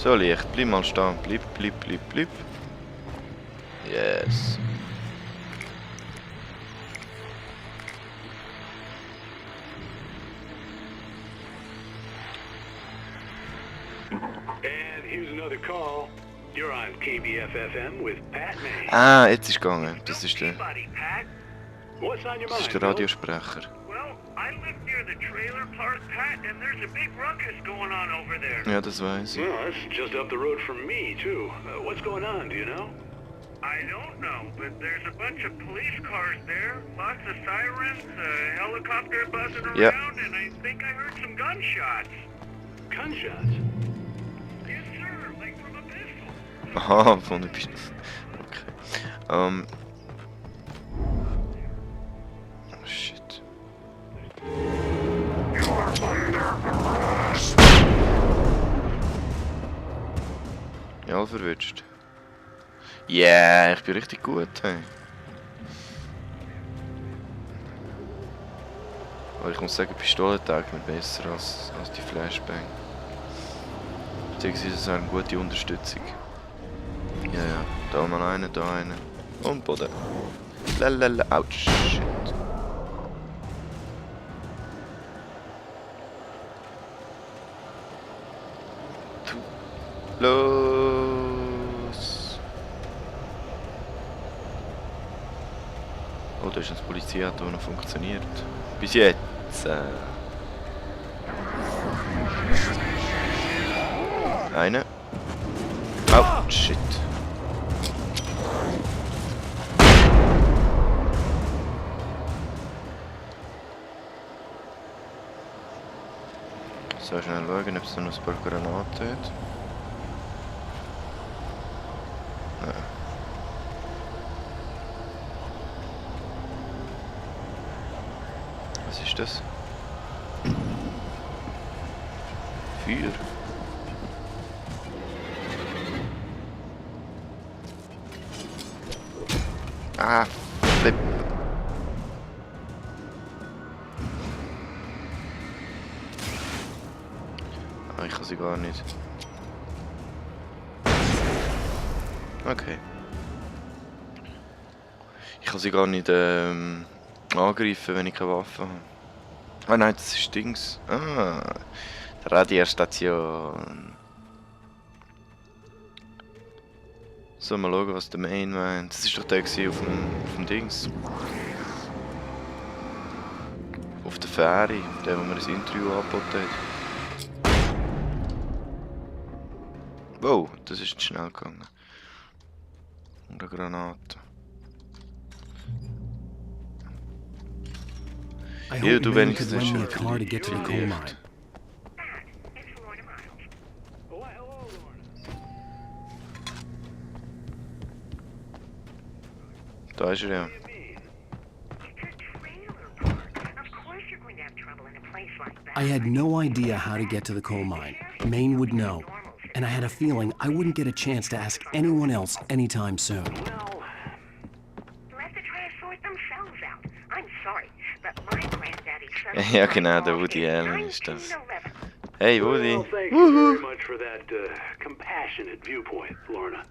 So, Licht, bleib mal stehen. Bleib. Yes. And here's another call. You're on KBFFM with Pat May. Ah, jetzt ist gegangen. Das ist der What's on your mind? Radiosprecher. Well, I live near the trailer park, Pat, and there's a big ruckus going on over there. Ja, das weiß ich. Well, that's just up the road from me, too. What's going on, do you know? I don't know, but there's a bunch of police cars there, lots of sirens, a helicopter buzzing around, Yep. and I think I heard some gunshots. Gunshots? Yes, sir, like from a pistol. Aha, von der Pistole. Okay. Oh, shit. Ja, verwünscht. Yeah, ich bin richtig gut, hey. Aber ich muss sagen, Pistole taugt mir besser als die Flashbang. Beziehungsweise so eine gute Unterstützung. Ja, da mal eine, da eine. Und Boden. Lalala, ouch, shit. Los! Oh, da ist ein Polizeiauto, das noch funktioniert. Bis jetzt. Eine. Oh, shit. So, schnell schauen, ob es noch ein paar Granaten hat. Nein. Was ist das? Feuer. Ah, flip. Ah, ich kann sie gar nicht. Okay. Ich kann sie gar nicht angreifen, wenn ich keine Waffe habe. Ah nein, das ist Dings. Ah, die Radiostation. So, mal schauen, was der Main meint. Das ist doch der gewesen auf dem Dings. Auf der Fähre, der, wo mir das Interview angeboten hat. Wow, das ist schnell gegangen. Und eine Granate. Ja, du wenigstens hast Oh, hello, Lorna. Da ist er ja. It's a trailer park. Of course you're going to have trouble in a place like that. I had no idea how to get to the coal mine. Maine would know. And I had a feeling I wouldn't get a chance to ask anyone else anytime soon. Let the trash sort themselves out. I'm sorry, but my granddaddy said... Ja genau, der Woody Allen ist das. Hey Woody! Well, thank you very much for that compassionate viewpoint, Lorna.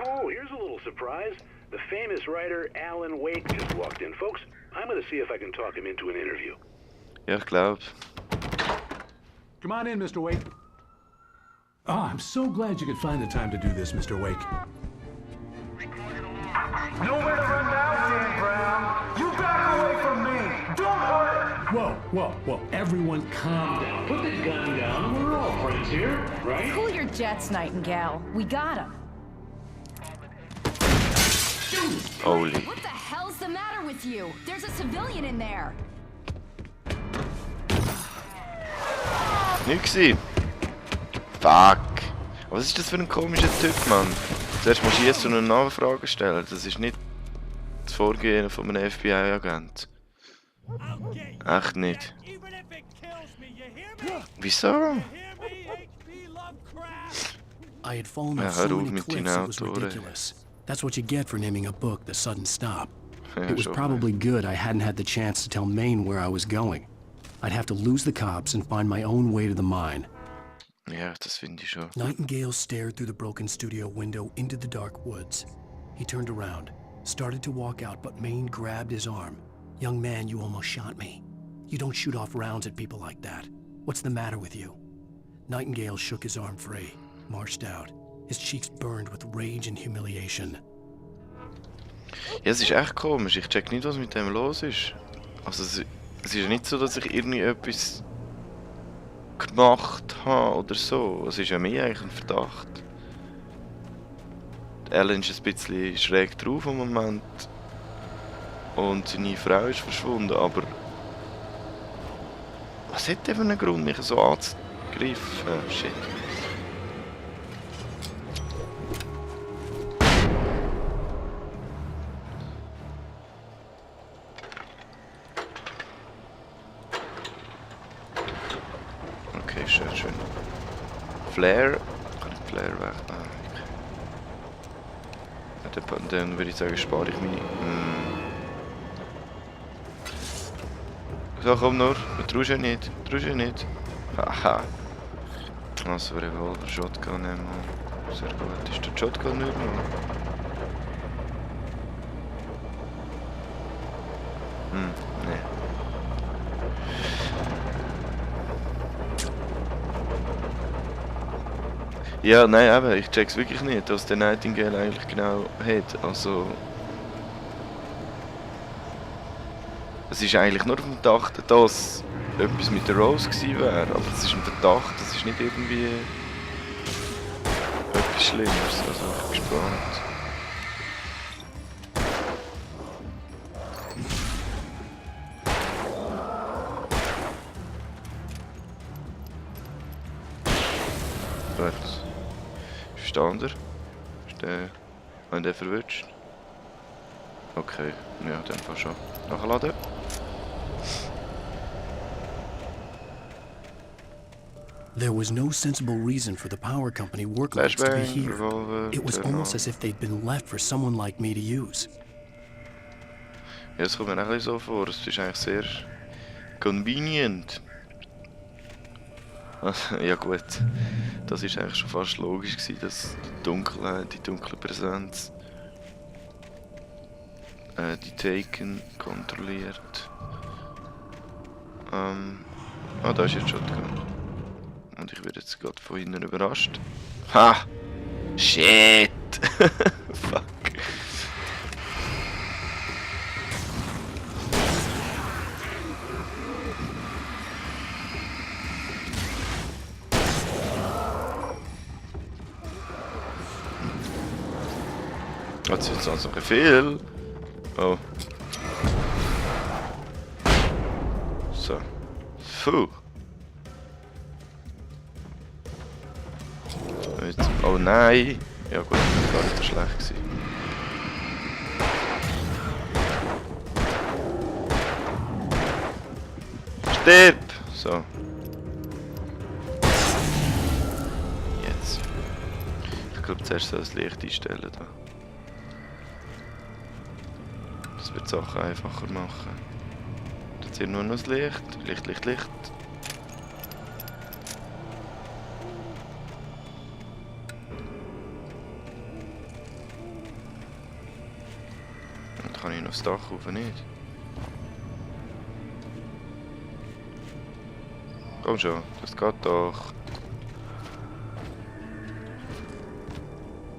Oh, here's a little surprise. The famous writer Alan Wake just walked in. Folks, I'm going to see if I can talk him into an interview. Ja, ich glaube. Come on in, Mr. Wake. Oh, I'm so glad you could find the time to do this, Mr. Wake. Nowhere to run now, Dan Brown. You back away from me. Don't hurt. Whoa. Everyone calm down. Put the gun down. We're all friends here, right? Cool your jets, Nightingale. We got him. Holy. What the hell's the matter with you? There's a civilian in there. Nicht gewesen. Fuck. Was ist das für ein komischer Typ, Mann? Zuerst musst du jetzt so eine Nachfrage stellen. Das ist nicht das Vorgehen von einem FBI-Agent. Echt nicht. Wieso? I had fallen Ja, off hör so auf many mit deinen cliffs it was Autoren. ridiculous. That's what you get for naming a book The Sudden Stop. Ja, It was schon. probably good I hadn't had the chance to tell Maine where I was going. I'd have to lose the cops and find my own way to the mine. Ja, das finde ich schon. Nightingale stared through the broken studio window into the dark woods. He turned around, started to walk out, but Maine grabbed his arm. Young man, you almost shot me. You don't shoot off rounds at people like that. What's the matter with you? Nightingale shook his arm free, marched out. His cheeks burned with rage and humiliation. Ja, es ist echt komisch. Ich check nicht, was mit dem los ist. Also es ist ja nicht so, dass ich irgendwie etwas gemacht habe oder so. Es ist ja mehr eigentlich ein Verdacht. Alan ist ein bisschen schräg drauf im Moment. Und seine Frau ist verschwunden, aber... Was hat der für einen Grund, mich so anzugreifen? Shit. Okay, schön, schön. Flare? Kann ich Flare weg? Ah, okay. Dann würde ich sagen, spare ich meine... So, komm nur. Du traust ja nicht. Du traust ja nicht. Haha. Also, Revolver, Shotgun nehmen. Sehr gut. Ist der Shotgun nicht mehr? Nee. Ja, nein, eben, ich check's wirklich nicht, was der Nightingale eigentlich genau hat. Also... Es ist eigentlich nur auf dem Verdacht, dass etwas mit der Rose gewesen wäre, aber es ist ein Verdacht, das ist nicht irgendwie etwas Schlimmeres, also ich bin gespannt. Gut. Verstanden? Ist der... Haben den verwünscht? Okay, ja, dann fast schon. Nachladen. There was no sensible reason for the power company workloads to be Flashbang, here. Revolver, It was turn almost on. as if they'd been left for someone like me to use. Ja, das kommt mir auch ein bisschen so vor. Es ist eigentlich sehr convenient. Also, ja gut, das ist eigentlich schon fast logisch gewesen, dass die dunkle Präsenz die Taken kontrolliert. Ah, da ist jetzt Shotgun. Und ich werde jetzt gerade von hinten überrascht. Ha! Shit! Fuck. Das ist jetzt also ein viel. Oh. So. Puh. Jetzt. Oh nein. Ja gut, das war gar nicht so schlecht gewesen. Stirb! So. Jetzt. Ich glaube zuerst soll das Licht einstellen da. Das wird die Sachen einfacher machen. Jetzt hier nur noch das Licht. Licht, Licht, Licht. Dann kann ich noch das Dach rauf, nicht? Komm schon, das geht doch.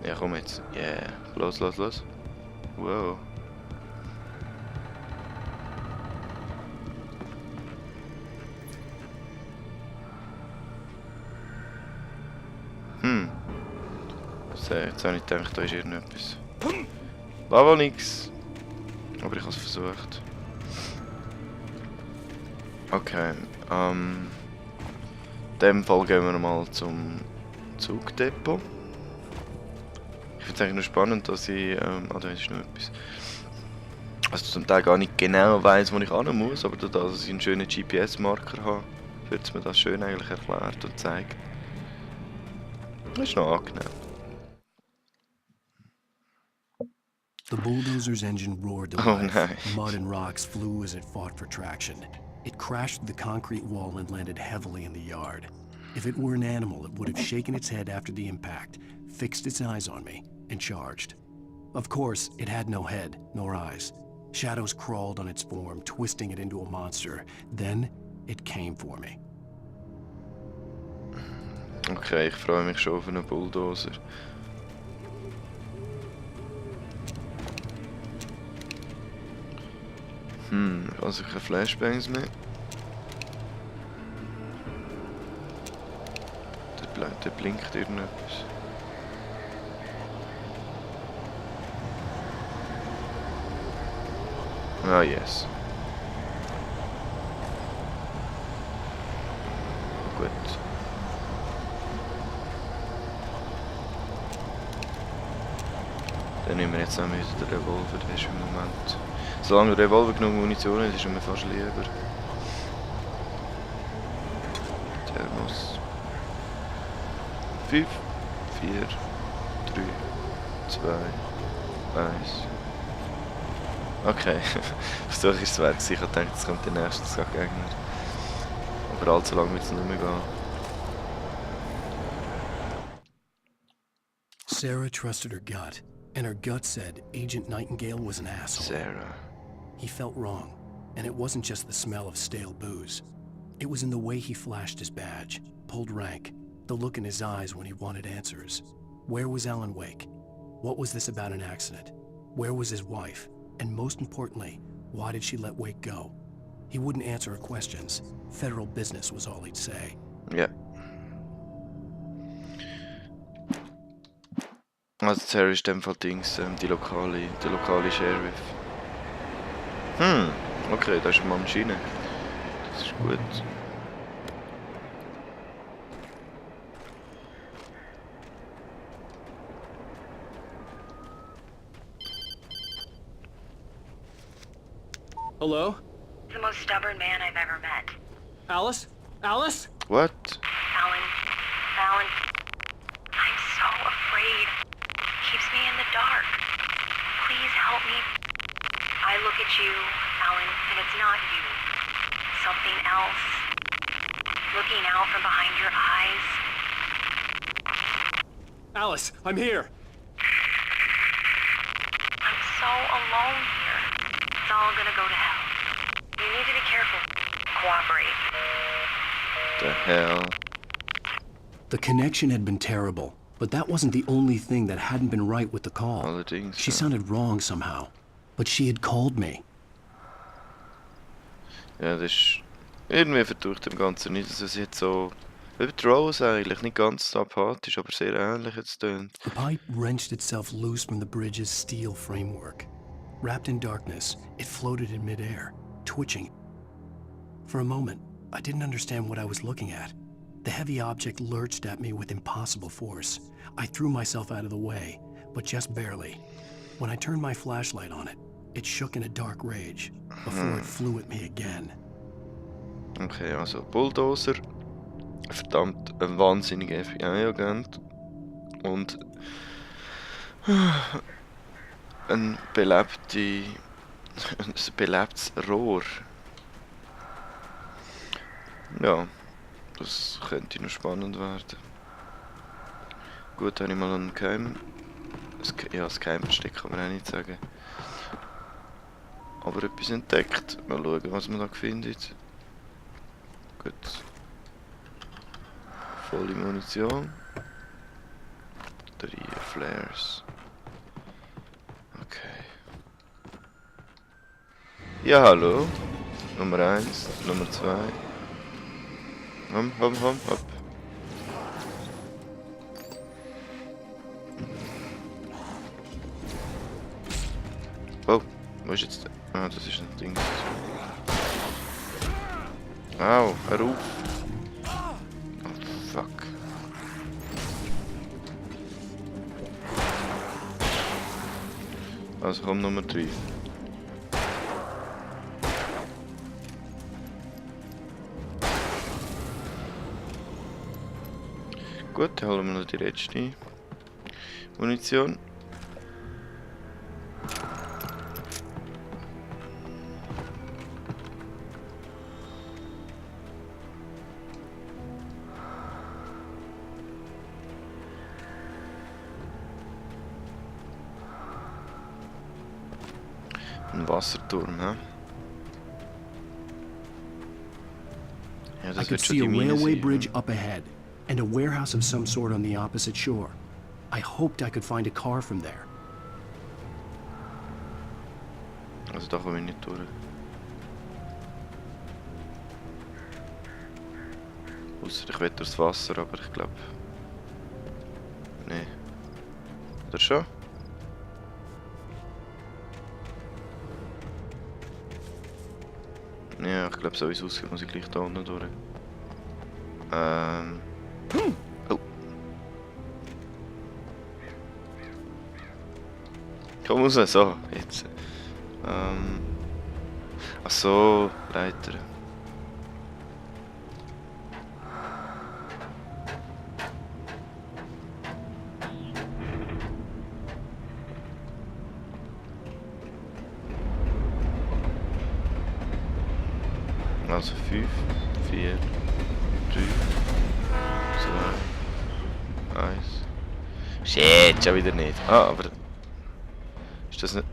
Ja, komm jetzt. Yeah. Los, los, los. Wow. So, jetzt habe ich gedacht, da ist irgendetwas. War wohl nix. Aber ich habe es versucht. Okay, in dem Fall gehen wir mal zum Zugdepot. Ich finde es eigentlich nur spannend, dass ich... da ist noch etwas. Also zum Teil gar nicht genau weiss, wo ich hin muss, aber dadurch, dass ich einen schönen GPS-Marker habe, wird es mir das schön eigentlich erklärt und zeigt. Das ist noch angenehm. The bulldozer's engine roared to Oh, life. nice. Mud and rocks flew as it fought for traction. It crashed through the concrete wall and landed heavily in the yard. If it were an animal, it would have shaken its head after the impact, fixed its eyes on me, and charged. Of course, it had no head, nor eyes. Shadows crawled on its form, twisting it into a monster. Then, it came for me. Okay, ich freue mich schon auf einen Bulldozer. Also keine Flashbangs mehr. Der blinkt irgendetwas. Ah, yes. Gut. Dann nehmen wir jetzt auch wieder den Revolver, der ist im Moment... Solange der Revolver genug Munition hat, ist er mir fast lieber. Thermos. 5, 4, 3, 2, 1. Okay, versuche ich es wert. Ich habe gedacht, es kommt der nächste Gegner. Aber allzu lange wird es nicht mehr gehen. Sarah trusted her gut, and her gut said Agent Nightingale was an asshole. Sarah. He felt wrong, and it wasn't just the smell of stale booze. It was in the way he flashed his badge, pulled rank, the look in his eyes when he wanted answers. Where was Alan Wake? What was this about an accident? Where was his wife? And most importantly, why did she let Wake go? He wouldn't answer her questions. Federal business was all he'd say. Ja. Also Sarah ist in dem Fall Dings, der lokale Sheriff. Okay, da ist eine Maschine. Das ist gut. Hello? The most stubborn man I've ever met. Alice? Alice? What? Alan. I'm so afraid. Keeps me in the dark. Please help me. I look at you, Alan, and it's not you. Something else. Looking out from behind your eyes. Alice, I'm here. I'm so alone here. It's all gonna go to hell. You need to be careful. Cooperate. The hell? The connection had been terrible, but that wasn't the only thing that hadn't been right with the call. Allerdings. She Ja. sounded wrong somehow, but she had called me. Ja, das ist irgendwie vertucht dem Ganzen nicht, dass es jetzt so wie Rose eigentlich, nicht ganz so apathisch, aber sehr ähnlich jetzt tönt. The pipe wrenched itself loose from the bridge's steel framework. Wrapped in darkness, it floated in midair, twitching. For a moment, I didn't understand what I was looking at. The heavy object lurched at me with impossible force. I threw myself out of the way, but just barely. When I turned my flashlight on it, it shook in a dark rage before it flew at me again. Okay, also Bulldozer, verdammt ein wahnsinniger FBI-Agent und ein belebtes Rohr. Ja, das könnte noch spannend werden. Gut, habe ich mal einen das Geheimversteck kann man auch nicht sagen. Aber etwas entdeckt. Mal schauen, was man da findet. Gut. Volle Munition. 3 Flares. Okay. Ja, hallo. Nummer 1, Nummer 2. Hopp. Oh, wo ist jetzt... Ah, das ist ein Ding. Au, hör auf. Oh, fuck. Also komm, Nummer 3. Gut, dann holen wir noch die letzte Munition. Ein Wasserturm, hä? Ja, I das could wird schon see die a Mine railway sein. bridge up ahead, and a warehouse of some sort on the opposite shore. I hoped I could find a car from there. Also da komme ich nicht durch. Ausser ich will durchs Wasser, aber ich glaube... Nee. Oder schon? Ja, ich glaube, so wie es aussieht, muss ich gleich da unten durch. Oh. Komm raus, so, jetzt. Ach so, Leiter. Also 5, 4, 3, 2, 1. Shit, schon wieder nicht. Ah, aber... Ist das nicht...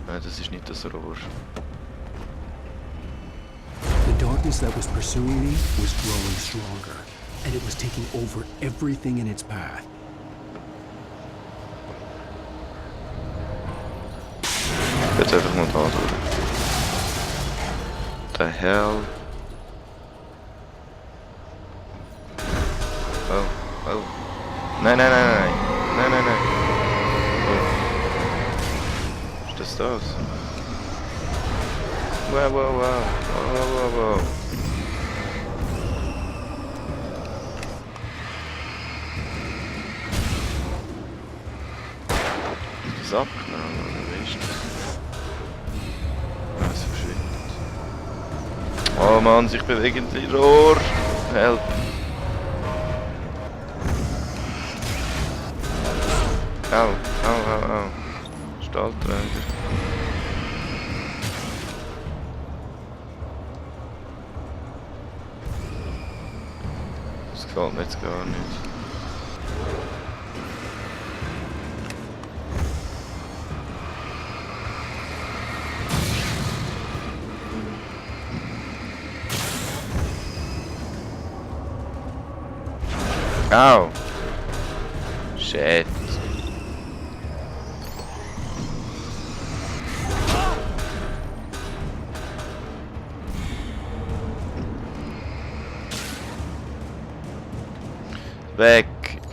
Nein, das ist nicht das Rohr. The darkness that was pursuing me was growing stronger, and it was taking over everything in its path. Jetzt einfach mal da durch. The hell? Oh, oh. Nein, nein, nein, nein. Nein, nein, nein. Oh. Ist das das? Wow, wow, wow. Wow, wow, wow. Ist das abgenommen oder wie ist das? Es verschwindet. Oh Mann, sich bewegende Rohr. Help. Au, au, au, au. Stahlträger. Das gefällt mir jetzt gar nicht. Au! Shit. Weg!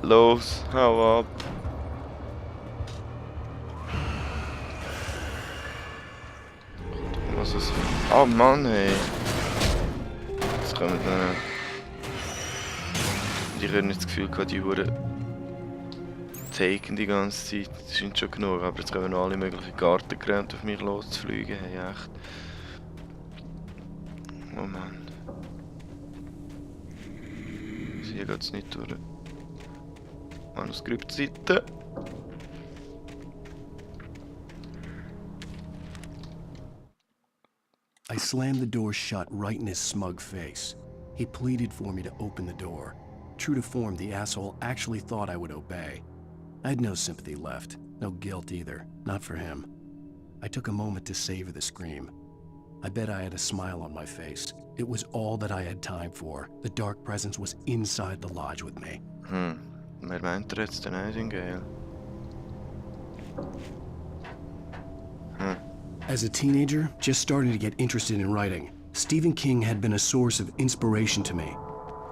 Los! Hau ab! Was ist... Oh Mann, hey! Jetzt kommen dann... Ich habe nicht das Gefühl gehabt, die Huren taken die ganze Zeit. Das sind schon genug, aber jetzt kommen noch alle möglichen Gartengeräte auf mich loszufliegen. Hey, echt. Oh Mann. Hier geht es nicht durch. Manuskriptseite. I slammed the door shut right in his smug face. He pleaded for me to open the door. True to form, the asshole actually thought I would obey. I had no sympathy left, no guilt either, not for him. I took a moment to savor the scream. I bet I had a smile on my face. It was all that I had time for. The dark presence was inside the lodge with me. Wer meint er jetzt den Nightingale? As a teenager, just starting to get interested in writing, Stephen King had been a source of inspiration to me.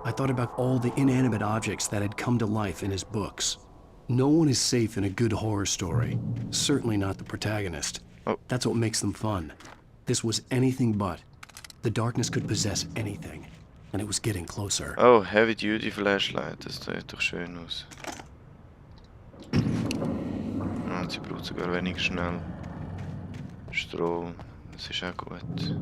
I thought about all the inanimate objects that had come to life in his books. No one is safe in a good horror story. Certainly not the protagonist. Oh. That's what makes them fun. This was anything but. The darkness could possess anything, and it was getting closer. Oh, Heavy Duty Flashlight, das sieht doch schön aus. Und sie braucht sogar wenig schnell Strom, das ist auch gut.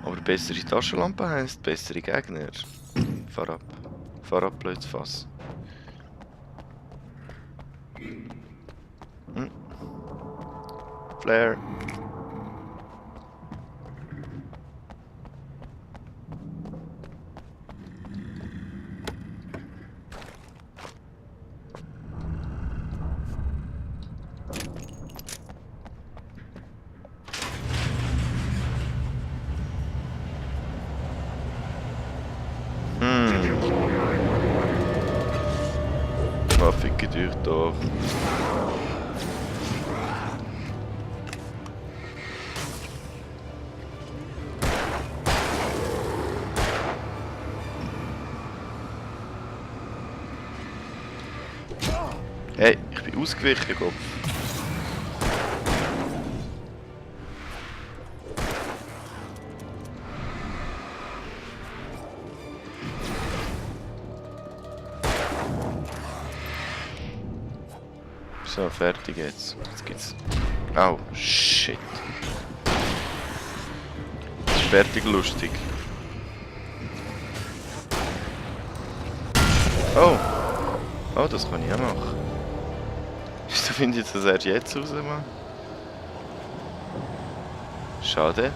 Aber bessere Taschenlampe heisst bessere Gegner. Fahr ab. Fahr ab, blödes Fass. Flare. Waffe durch da. Hey, ich bin ausgewichen, Kopf. So, fertig jetzt. Jetzt geht's. Oh, shit. Das ist fertig lustig. Oh! Oh, das kann ich auch machen. Wieso finde ich das erst jetzt raus, Mann? Schade.